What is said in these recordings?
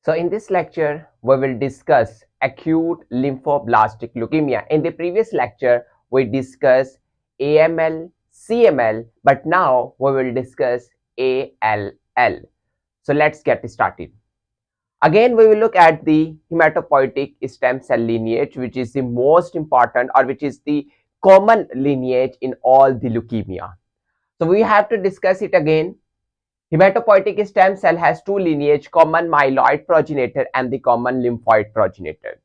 So in this lecture, we will discuss acute lymphoblastic leukemia. In the previous lecture, we discussed AML, CML, but now we will discuss ALL. So let's get started. Again, we will look at the hematopoietic stem cell lineage, which is the most important or which is the common lineage in all the leukemia. So we have to discuss it again. Hematopoietic stem cell has two lineage, common myeloid progenitor and the common lymphoid progenitor.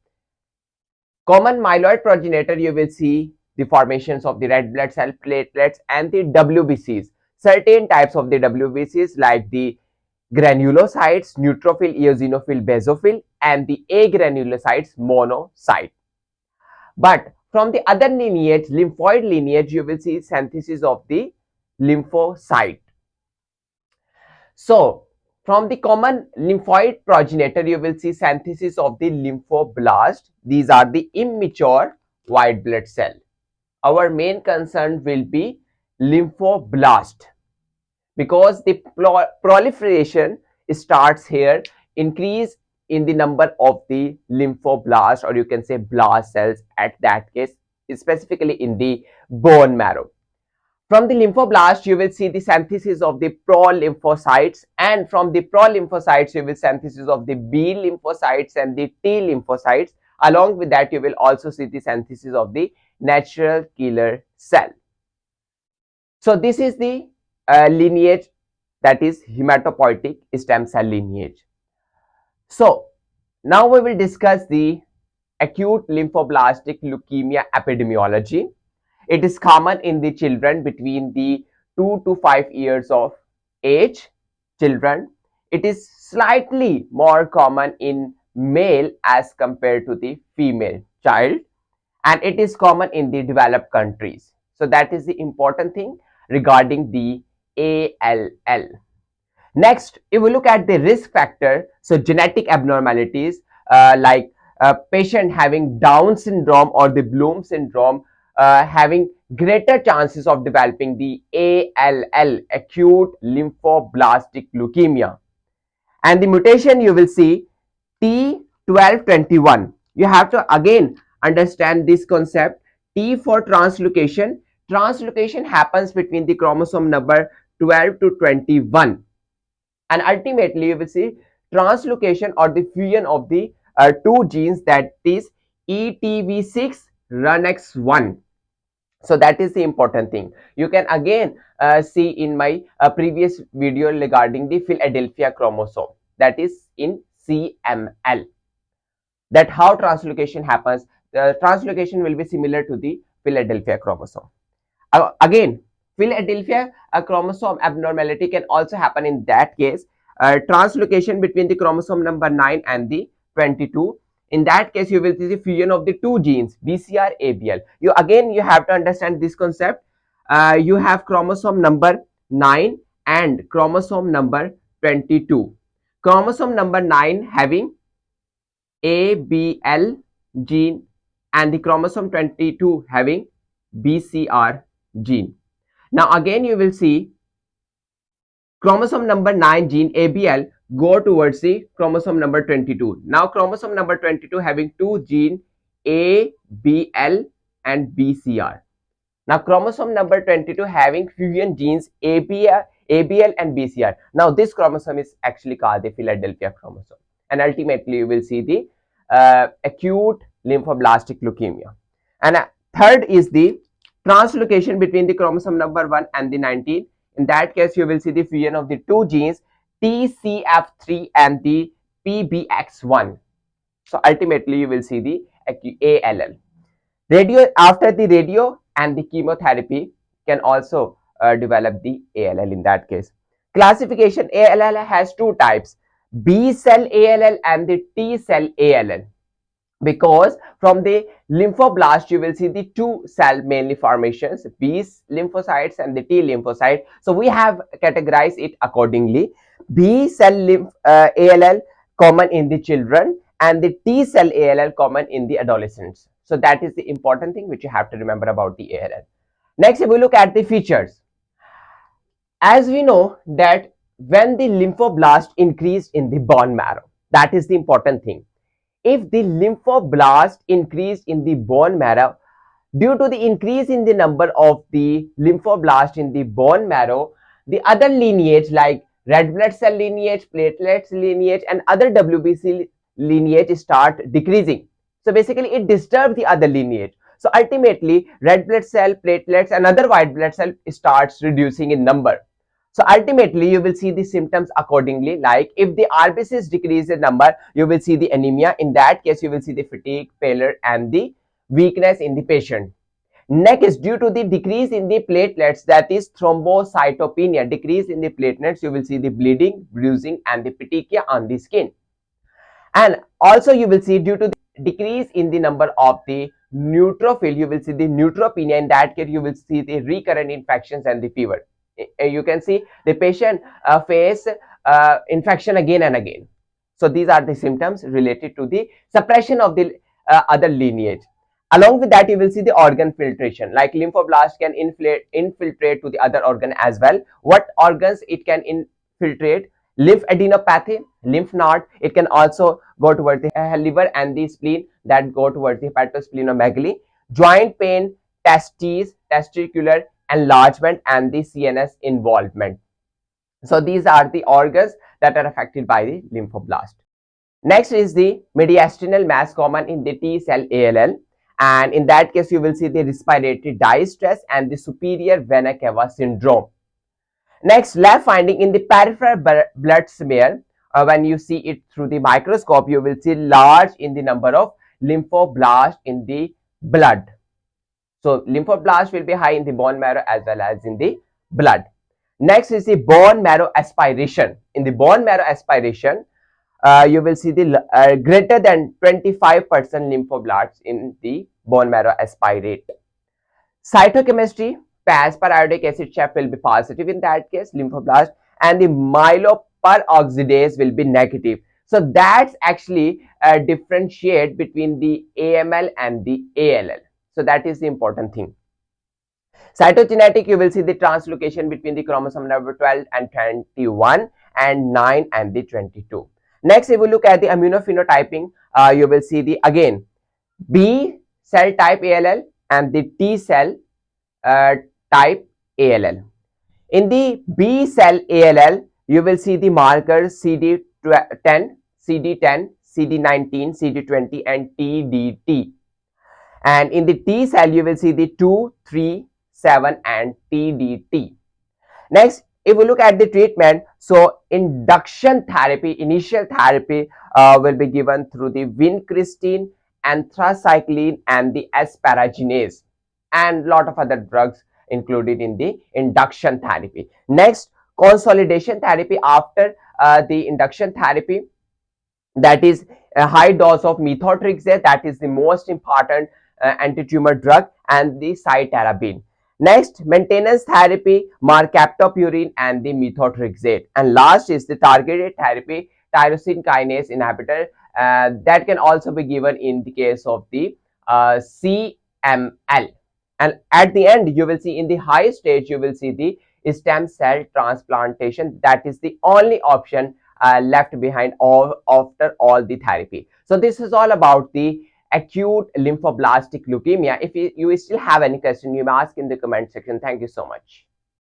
Common myeloid progenitor, you will see the formations of the red blood cell platelets and the WBCs. Certain types of the WBCs like the granulocytes, neutrophil, eosinophil, basophil, and the agranulocytes, monocyte. But from the other lineage, lymphoid lineage, you will see synthesis of the lymphocyte. So, from the common lymphoid progenitor, you will see synthesis of the lymphoblast. These are the immature white blood cell. Our main concern will be lymphoblast because the proliferation starts here, increase in the number of the lymphoblast, or you can say blast cells at that case, specifically in the bone marrow. From the lymphoblast, you will see the synthesis of the pro-lymphocytes, and from the pro-lymphocytes, you will synthesis of the B lymphocytes and the T lymphocytes. Along with that, you will also see the synthesis of the natural killer cell. So this is the lineage, that is hematopoietic stem cell lineage. So now we will discuss the acute lymphoblastic leukemia epidemiology. It is common in the children between the 2 to 5 years of age children. It is slightly more common in male as compared to the female child, and it is common in the developed countries. So that is the important thing regarding the ALL. Next, if we look at the risk factor, so genetic abnormalities like a patient having Down syndrome or the Bloom syndrome having greater chances of developing the ALL, acute lymphoblastic leukemia. And the mutation you will see T1221. You have to again understand this concept. T for translocation. Translocation happens between the chromosome number 12 to 21. And ultimately, you will see translocation or the fusion of the two genes, that is ETV6 RUNX1. So that is the important thing. You can again see in my previous video regarding the Philadelphia chromosome, that is in CML, that how translocation happens. The translocation will be similar to the Philadelphia chromosome. Again, Philadelphia chromosome abnormality can also happen in that case. Translocation between the chromosome number 9 and the 22. In that case, you will see the fusion of the two genes, BCR, ABL. You have to understand this concept. You have chromosome number 9 and chromosome number 22. Chromosome number 9 having ABL gene and the chromosome 22 having BCR gene. Now again, you will see chromosome number 9 gene ABL go towards the chromosome number 22. Now chromosome number 22 having two gene ABL and BCR. Now chromosome number 22 having fusion genes ABL and BCR. Now this chromosome is actually called the Philadelphia chromosome, and ultimately you will see the acute lymphoblastic leukemia. And third is the translocation between the chromosome number 1 and the 19. In that case, you will see the fusion of the two genes TCF3 and the PBX1. So ultimately, you will see the ALL. After the radio and the chemotherapy can also develop the ALL in that case. Classification: ALL has two types, B cell ALL and the T cell ALL. Because from the lymphoblast you will see the two cell mainly formations, B lymphocytes and the T lymphocyte. So we have categorized it accordingly. B cell ALL common in the children and the T cell ALL common in the adolescents. So that is the important thing which you have to remember about the ALL. Next, if we look at the features, as we know that when the lymphoblast increased in the bone marrow, That is the important thing. If the lymphoblast increased in the bone marrow, due to the increase in the number of the lymphoblast in the bone marrow, the other lineage like red blood cell lineage, platelets lineage, and other WBC lineage start decreasing. So basically, it disturbs the other lineage. So ultimately, red blood cell, platelets, and other white blood cell starts reducing in number. So ultimately, you will see the symptoms accordingly. Like if the RBCs decrease in number, you will see the anemia. In that case, you will see the fatigue, pallor, and the weakness in the patient. Next, due to the decrease in the platelets, that is thrombocytopenia, decrease in the platelets, you will see the bleeding, bruising, and the petechia on the skin. And also you will see due to the decrease in the number of the neutrophil, you will see the neutropenia. In that case, you will see the recurrent infections and the fever. You can see the patient face infection again and again. So these are the symptoms related to the suppression of the other lineage. Along with that, you will see the organ filtration, like lymphoblast can infiltrate to the other organ as well. What organs it can infiltrate? Lymphadenopathy, lymph node. It can also go towards the liver and the spleen, that go towards the hepatosplenomegaly. Joint pain, testes, testicular enlargement, and the CNS involvement. So these are the organs that are affected by the lymphoblast. Next is the mediastinal mass, common in the T cell ALL, and in that case you will see the respiratory distress and the superior vena cava syndrome. Next, lab finding in the peripheral blood smear. When you see it through the microscope, you will see large in the number of lymphoblasts in the blood. So lymphoblast will be high in the bone marrow as well as in the blood. Next is the bone marrow aspiration. In the bone marrow aspiration, you will see the greater than 25% lymphoblasts in the bone marrow aspirate. Cytochemistry, periodic acid chain will be positive in that case, lymphoblast, and the myeloperoxidase will be negative. So that's actually differentiate between the AML and the ALL. So that is the important thing. Cytogenetic, you will see the translocation between the chromosome number 12 and 21 and 9 and the 22. Next, if we look at the immunophenotyping, you will see the again B cell type ALL and the T cell type ALL. In the B cell ALL, you will see the markers CD10, CD10, CD19, CD20, and TDT. And in the T cell, you will see the 2, 3, 7, and TDT. Next, if we look at the treatment, so induction therapy, initial therapy will be given through the vincristine, anthracycline, and the asparaginase, and lot of other drugs included in the induction therapy. Next, consolidation therapy after the induction therapy, that is a high dose of methotrexate, that is the most important anti-tumor drug, and the cytarabine. Next, maintenance therapy, mercaptopurine and the methotrexate. And last is the targeted therapy, tyrosine kinase inhibitor, that can also be given in the case of the CML. And at the end, you will see in the high stage, you will see the stem cell transplantation. That is the only option left behind after all the therapy. So this is all about the acute lymphoblastic leukemia. If you still have any question, you may ask in the comment section. Thank you so much.